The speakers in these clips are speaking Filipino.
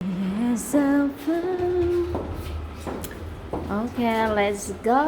Yes, okay, let's go.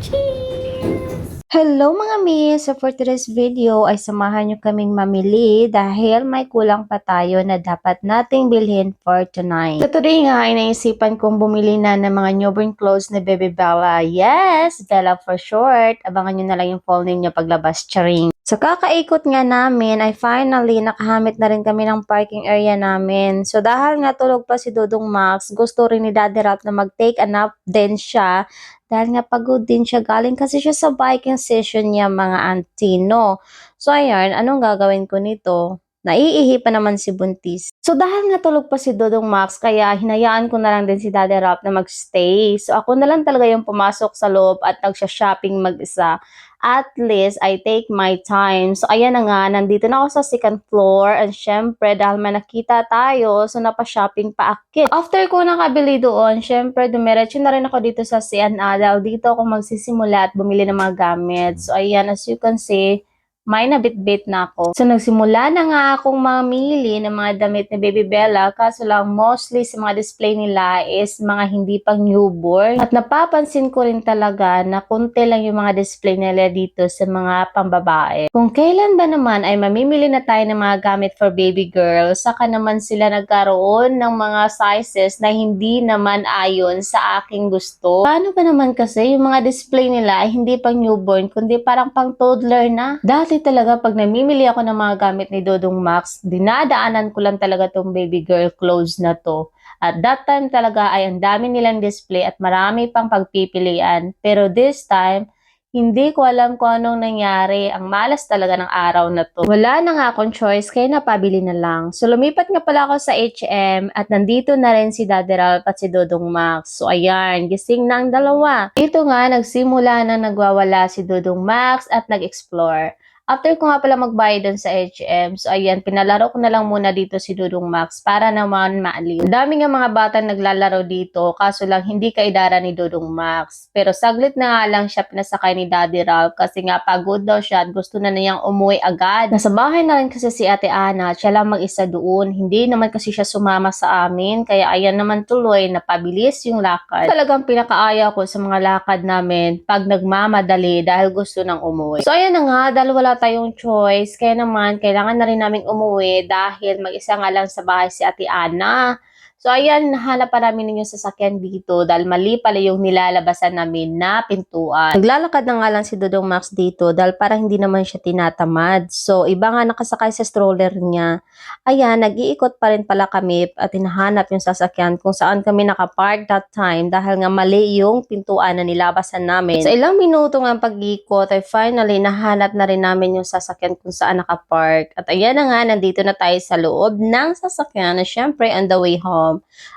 Cheers! Hello mga miss! So for today's video ay samahan nyo kaming mamili dahil may kulang pa tayo na dapat nating bilhin for tonight. So today nga ay naisipan kong bumili na ng mga newborn clothes na Baby Bella. Yes! Bella for short. Abangan nyo na lang yung fall ninyo paglabas. Charing! So kakaikot nga namin ay finally nakahamit na rin kami ng parking area namin. So dahil nga tulog pa si Dodong Max, gusto rin ni Daddy Ralph na mag-take a nap din siya. Dahil nga pagod din siya, galing kasi siya sa biking session niya mga auntie, no? So ayan, anong gagawin ko nito? Naiihi pa naman si Buntis. So dahil nga tulog pa si Dodong Max, kaya hinayaan ko na lang din si Daddy Ralph na magstay. So ako na lang talaga yung pumasok sa loob at nagsha-shopping mag-isa. At least, I take my time. So, ayan na nga, nandito na ako sa second floor. And syempre, dahil may nakita tayo, so napa-shopping pa akit. After ko nakabili doon, syempre, dumiretso na rin ako dito sa C&A. Dahil dito ako magsisimula at bumili ng mga gamit. So, ayan, as you can see, may nabitbit na ako. So, nagsimula na nga akong mamili ng mga damit ni Baby Bella. Kaso lang, mostly sa mga display nila is mga hindi pang newborn. At napapansin ko rin talaga na konti lang yung mga display nila dito sa mga pambabae. Kung kailan ba naman ay mamimili na tayo ng mga gamit for baby girl, saka naman sila nagkaroon ng mga sizes na hindi naman ayon sa aking gusto. Paano ba naman kasi yung mga display nila ay hindi pang newborn, kundi parang pang toddler na? Dati talaga pag namimili ako ng mga gamit ni Dodong Max, dinadaanan ko lang talaga tong baby girl clothes na to. At that time talaga ay ang dami nilang display at marami pang pagpipilian. Pero this time, hindi ko alam kung anong nangyari. Ang malas talaga ng araw na to. Wala na nga akong choice kaya napabili na lang. So lumipat nga pala ako sa H&M at nandito na rin si Daddy Ralph at si Dodong Max. So ayan, gising na ang dalawa. Dito nga nagsimula na nagwawala si Dodong Max at nag-explore. After ko nga pala magbayad dun sa H&M, so ayan, pinalaro ko na lang muna dito si Dudong Max para naman maaliw. Dami nga mga bata naglalaro dito, kaso lang hindi kaidara ni Dudong Max. Pero saglit na nga lang siya pinasakay ni Daddy Ralph kasi nga pagod daw siya at gusto na niyang umuwi agad. Nasa bahay na rin kasi si Ate Ana, siya lang mag-isa doon. Hindi naman kasi siya sumama sa amin, kaya ayan naman tuloy, napabilis yung lakad. Talagang pinakaaya ko sa mga lakad namin pag nagmamadali dahil gusto nang umuwi. So ayan na nga, dahil wala tayong choice. Kaya naman, kailangan na rin namin umuwi dahil mag-isa nga lang sa bahay si Ate Ana. So, ayan, nahanap pa namin yung sasakyan dito dahil mali pala yung nilalabasan namin na pintuan. Naglalakad na nga lang si Dodong Max dito dahil parang hindi naman siya tinatamad. So, iba nga nakasakay sa stroller niya. Ayan, nag-iikot pa rin pala kami at hinahanap yung sasakyan kung saan kami nakapark that time dahil nga mali yung pintuan na nilabasan namin. Sa ilang minuto nga pag-iikot ay finally nahanap na rin namin yung sasakyan kung saan nakapark. At ayan na nga, nandito na tayo sa loob ng sasakyan na syempre on the way home.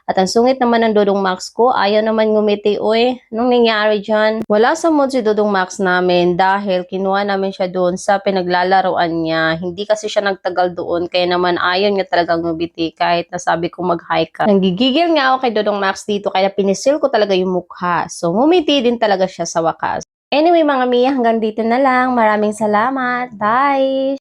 At ang sungit naman ng Dodong Max ko, ayaw naman ngumiti. Uy, anong nangyari dyan? Wala sa mood si Dodong Max namin dahil kinuha namin siya doon sa pinaglalaroan niya. Hindi kasi siya nagtagal doon, kaya naman ayaw niya talagang ngumiti kahit nasabi ko mag-hi ka. Nanggigigil nga ako kay Dodong Max dito kaya pinisil ko talaga yung mukha. So ngumiti din talaga siya sa wakas. Anyway mga Mia, hanggang dito na lang. Maraming salamat. Bye!